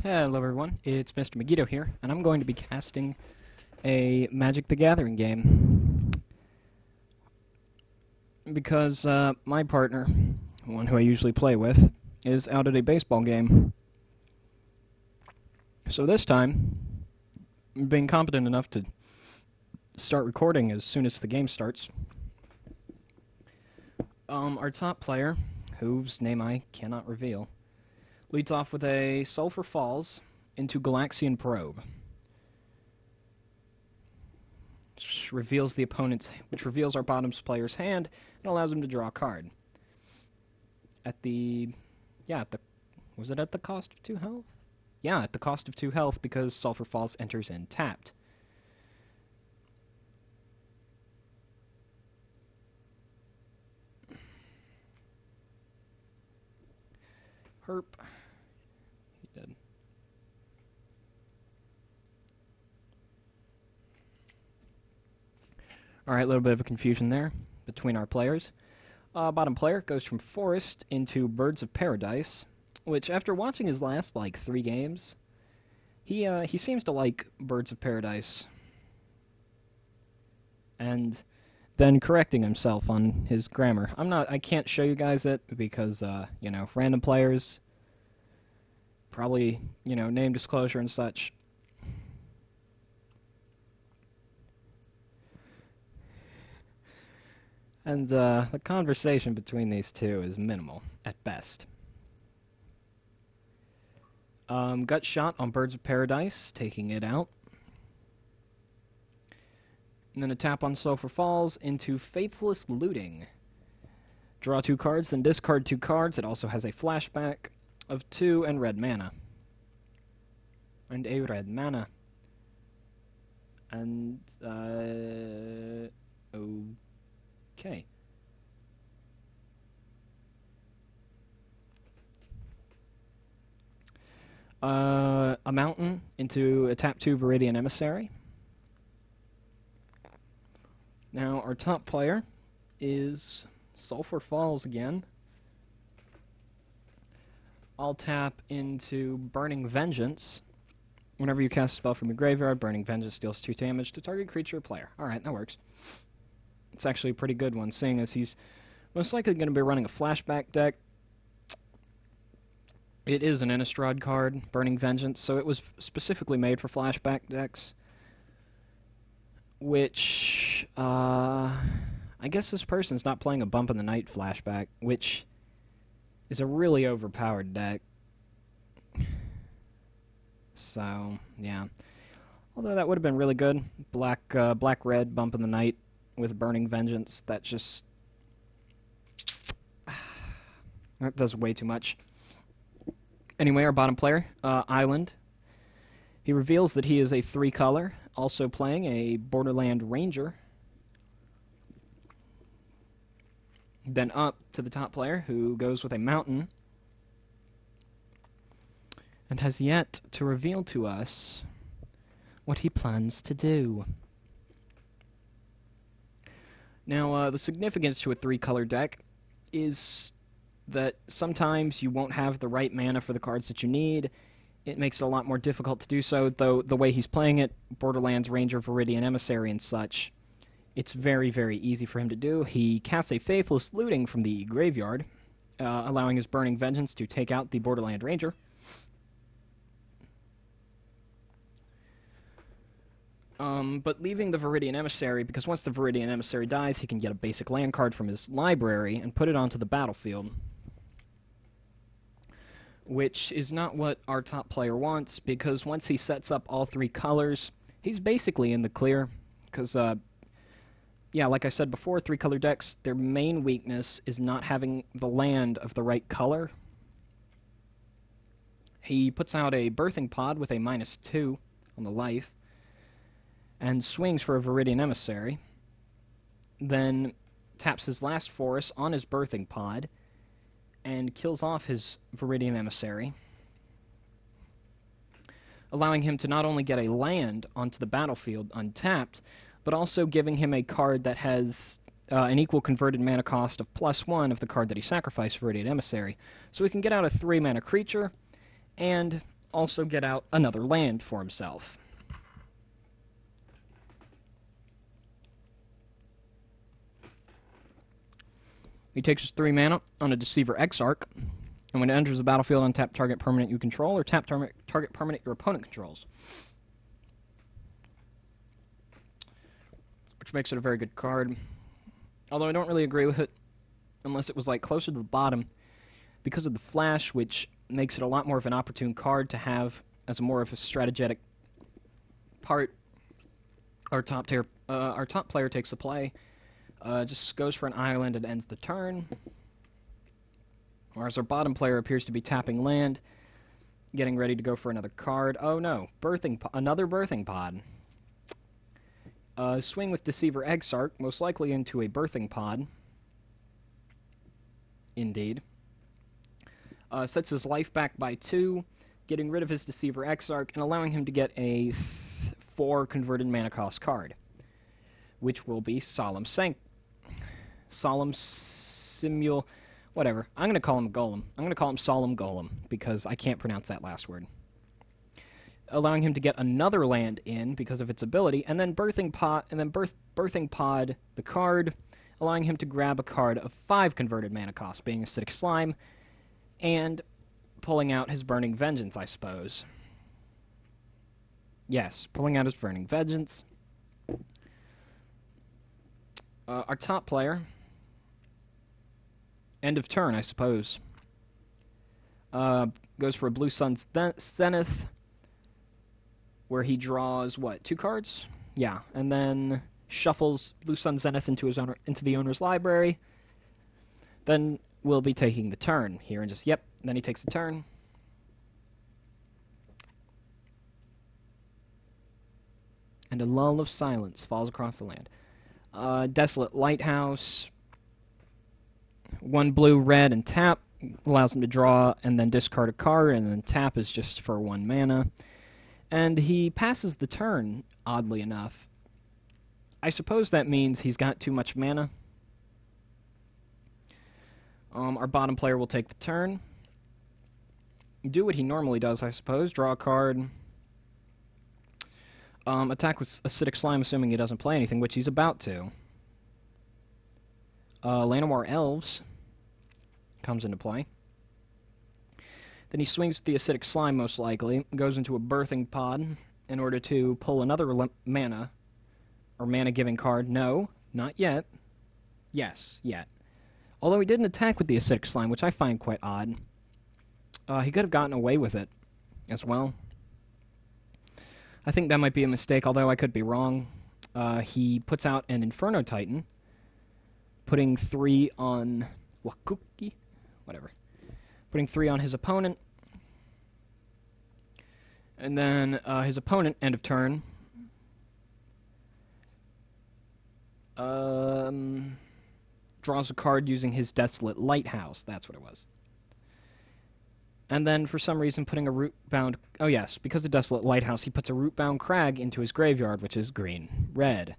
Hello everyone, it's Mr. Megiddo here, and I'm going to be casting a Magic the Gathering game. Because my partner, the one who I usually play with, is out at a baseball game. So this time, I'm being competent enough to start recording as soon as the game starts. Our top player, whose name I cannot reveal, leads off with a Sulphur Falls into Galaxian Probe, which reveals our bottom player's hand and allows him to draw a card. Was it at the cost of 2 health? Yeah, at the cost of 2 health because Sulphur Falls enters in tapped. Herp. He did. Alright, a little bit of a confusion there between our players. Bottom player goes from Forest into Birds of Paradise, which after watching his last, 3 games, he seems to like Birds of Paradise. And then correcting himself on his grammar. I can't show you guys it because, random players, probably, name disclosure and such. And, the conversation between these two is minimal, at best. Gut shot on Birds of Paradise, taking it out. And then a tap on Sulphur Falls into Faithless Looting. Draw 2 cards, then discard 2 cards. It also has a flashback of 2 and red mana. And a red mana. And, okay. A mountain into a tap 2 Viridian Emissary. Now, our top player is Sulphur Falls again. I'll tap into Burning Vengeance. Whenever you cast a spell from your graveyard, Burning Vengeance deals 2 damage to target creature or player. Alright, that works. It's actually a pretty good one, seeing as he's most likely going to be running a flashback deck. It is an Innistrad card, Burning Vengeance, so it was specifically made for flashback decks. Which, I guess this person's not playing a Bump in the Night flashback, which is a really overpowered deck. So, yeah. Although that would have been really good. Black-red Bump in the Night with Burning Vengeance, that just... that does way too much. Anyway, our bottom player, Island. He reveals that he is a 3-color, also playing a Borderland Ranger. Then up to the top player, who goes with a Mountain, and has yet to reveal to us what he plans to do. Now, the significance to a 3-color deck is that sometimes you won't have the right mana for the cards that you need. It makes it a lot more difficult to do so, though the way he's playing it, Borderlands Ranger, Viridian Emissary, and such, it's very, very easy for him to do. He casts a Faithless Looting from the graveyard, allowing his Burning Vengeance to take out the Borderland Ranger. But leaving the Viridian Emissary, because once the Viridian Emissary dies, he can get a basic land card from his library and put it onto the battlefield. Which is not what our top player wants, because once he sets up all 3 colors, he's basically in the clear. Because, like I said before, 3-color decks, their main weakness is not having the land of the right color. He puts out a Birthing Pod with a -2 on the life, and swings for a Viridian Emissary, then taps his last forest on his Birthing Pod, and kills off his Viridian Emissary, allowing him to not only get a land onto the battlefield untapped, but also giving him a card that has an equal converted mana cost of +1 of the card that he sacrificed, Viridian Emissary. So he can get out a 3-mana creature, and also get out another land for himself. He takes his 3 mana on a Deceiver Exarch, and when it enters the battlefield, untap target permanent you control, or tap target permanent your opponent controls. Which makes it a very good card. Although I don't really agree with it, unless it was like closer to the bottom, because of the flash, which makes it a lot more of an opportune card to have as a more of a strategetic part. Our top player takes the play, just goes for an island and ends the turn. Whereas our bottom player appears to be tapping land, getting ready to go for another card. Oh no, another birthing pod. Swing with Deceiver Exarch, most likely into a birthing pod. Indeed. Sets his life back by 2, getting rid of his Deceiver Exarch and allowing him to get a 4 converted mana cost card, which will be Solemn Simul... whatever. I'm going to call him Golem. I'm going to call him Solemn Golem, because I can't pronounce that last word. Allowing him to get another land in because of its ability, and then Birthing Pod the card, allowing him to grab a card of 5 converted mana cost, being Acidic Slime, and pulling out his Burning Vengeance, I suppose. Yes, pulling out his Burning Vengeance. Our top player, end of turn, I suppose, goes for a Blue Sun Zenith, where he draws, 2 cards? Yeah, and then shuffles Blue Sun Zenith into the owner's library. Then we'll be taking the turn here, and then he takes the turn. And a lull of silence falls across the land. Desolate Lighthouse. 1 blue, red, and tap allows him to draw and then discard a card, and then tap is just for 1 mana. And he passes the turn, oddly enough. I suppose that means he's got too much mana. Our bottom player will take the turn. Do what he normally does, I suppose. Draw a card. Attack with Acidic Slime, assuming he doesn't play anything, which he's about to. Llanowar Elves comes into play. Then he swings with the Acidic Slime, most likely, goes into a Birthing Pod in order to pull another mana, or mana-giving card. No, not yet. Yes, yet. Although he didn't attack with the Acidic Slime, which I find quite odd. He could have gotten away with it as well. I think that might be a mistake, although I could be wrong. He puts out an Inferno Titan, putting 3 on Wakuki, whatever. Putting 3 on his opponent. And then his opponent, end of turn, draws a card using his Desolate Lighthouse. That's what it was. And then, for some reason, putting a Rootbound... Oh, yes, because of Desolate Lighthouse, he puts a Rootbound Crag into his graveyard, which is green-red.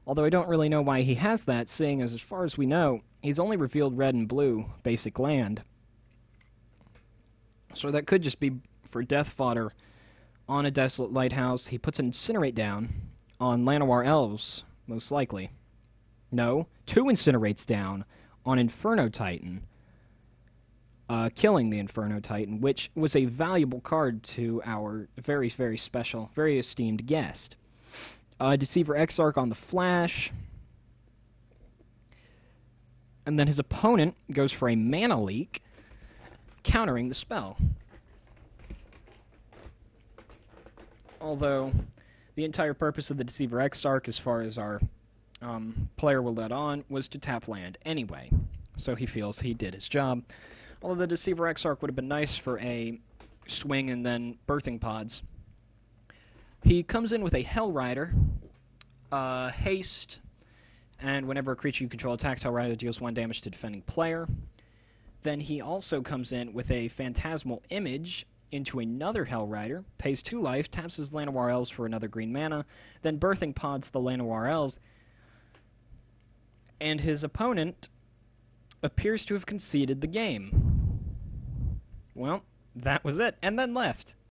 Although I don't really know why he has that, seeing as far as we know, he's only revealed red and blue basic land. So that could just be for death fodder on a Desolate Lighthouse. He puts an Incinerate down on Llanowar Elves, most likely. No, 2 Incinerates down on Inferno Titan, killing the Inferno Titan, which was a valuable card to our very, very special, very esteemed guest. Deceiver Exarch on the flash. And then his opponent goes for a Mana Leak, countering the spell. Although, the entire purpose of the Deceiver Exarch, as far as our player will let on, was to tap land anyway. So he feels he did his job. Although the Deceiver Exarch would have been nice for a swing and then birthing pods. He comes in with a Hell Rider, haste, and whenever a creature you control attacks, Hell Rider deals 1 damage to defending player. Then he also comes in with a Phantasmal Image into another Hell Rider, pays 2 life, taps his Llanowar Elves for another green mana, then birthing pods the Llanowar Elves, and his opponent appears to have conceded the game. Well, that was it, and then left.